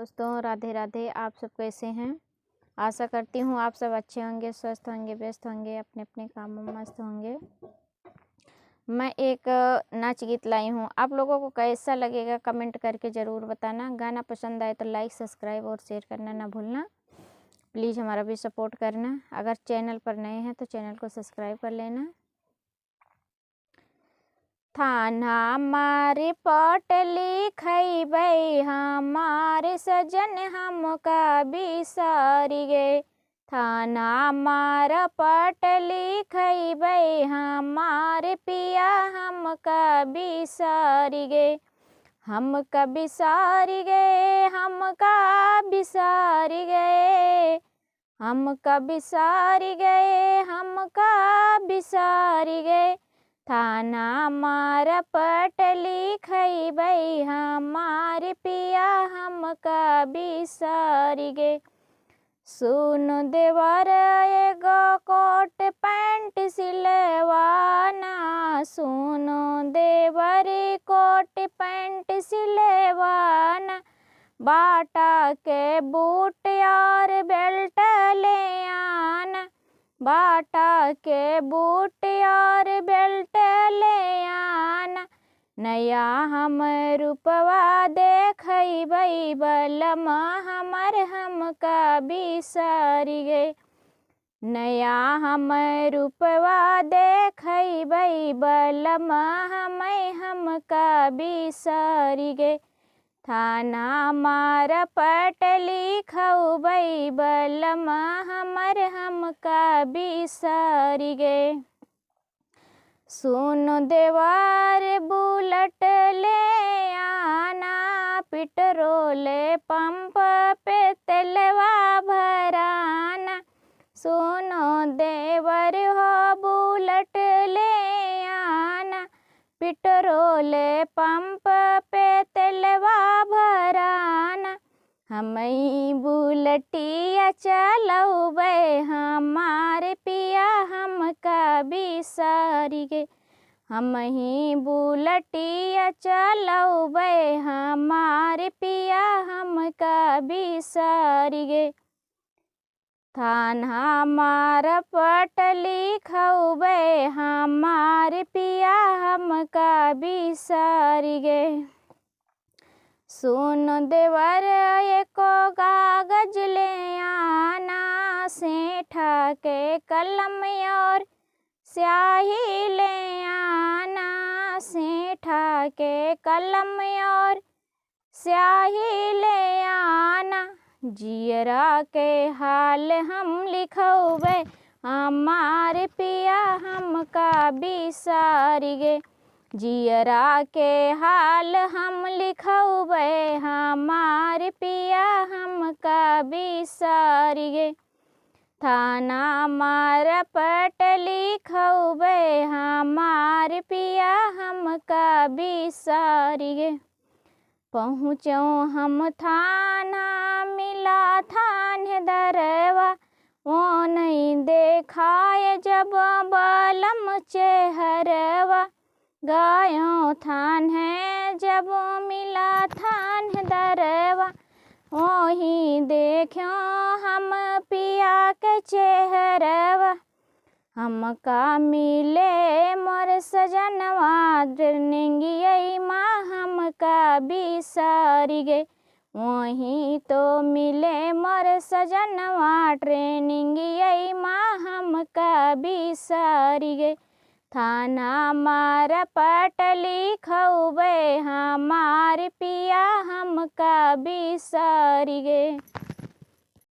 दोस्तों राधे राधे। आप सब कैसे हैं? आशा करती हूँ आप सब अच्छे होंगे, स्वस्थ होंगे, व्यस्त होंगे, अपने अपने कामों में मस्त होंगे। मैं एक नाच गीत लाई हूँ, आप लोगों को कैसा लगेगा कमेंट करके ज़रूर बताना। गाना पसंद आए तो लाइक, सब्सक्राइब और शेयर करना ना भूलना। प्लीज़ हमारा भी सपोर्ट करना। अगर चैनल पर नए हैं तो चैनल को सब्सक्राइब कर लेना। थाना हमारे पट लिखैबै, हमारे सजन हमका बिसारी गे। थाना हमारा पट लिखैबै, हमारे पिया हमका बिसारी गे। हमका बिसारी गे, हमका बिसारी गए, हमका बिसारी गए, हमका बिसारी गए। थाना हमारा पट लिखैबै, हमारे पिया हमका बिसारी गे। सुनो देवर एगो कोट पैंट सिलवाना, सुनो देवर कोट पैंट सिलवाना। बाटा के बूट और बेल्ट ले आना, बाटा के बूट और बेल्ट ले आना। नया हम रूपवा देखैबै, बलमा हमर हमका बिसारी गे। नया हम रूपवा देखैबै, बलमा हमका बिसारी गे। थाना हमारा पट लिखैबै, बलमा हमर हमका बिसारी गे। सुनो देवर बुलेट ले आना, पेट्रोल पंप पे तेलवा भराना। सुनो देवर हो बुलेट ले आना, पेट्रोल पंप पे तेलवा भराना। हमई बुलेटिया चलौबै, हमारे पिया हमका बिसारी गे। हमही बुलेटिया चलौबै, हमारे पिया हमका बिसारी गे। थाना हमारा पट लिखैबै, हमारे पिया हमका बिसारी गे। सुनो देवर एको कागज ले आना, सेठा के कलम और स्याही ले आना। सेठा के कलम और स्याही ले आना। जियरा के हाल हम लिखौबै, हमारे पिया हमका बिसारी गे। जियरा के हाल हम लिखौबै, हमारे पिया हमका बिसारी गे। थाना हमारा पट लिखौबै, हमारे पिया हमका बिसारी गे। पहुँचो हम थाना मिला थानेदारवा, वो नहीं देखाए जब बलम चेहरवा। गयो थान है जब मिला थानेदारवा, वही देखो हम पिया के चेहरवा। हमका मिले मोर सजनवा, ट्रेनिंगियै माँ हमका बिसारी गे। वहीं तो मिले मोर सजनवा, ट्रेनिंगियै माँ हमका बिसारी गे। थाना हमारा पट लिखौबै, हमारे पिया हमका बिसारी गे।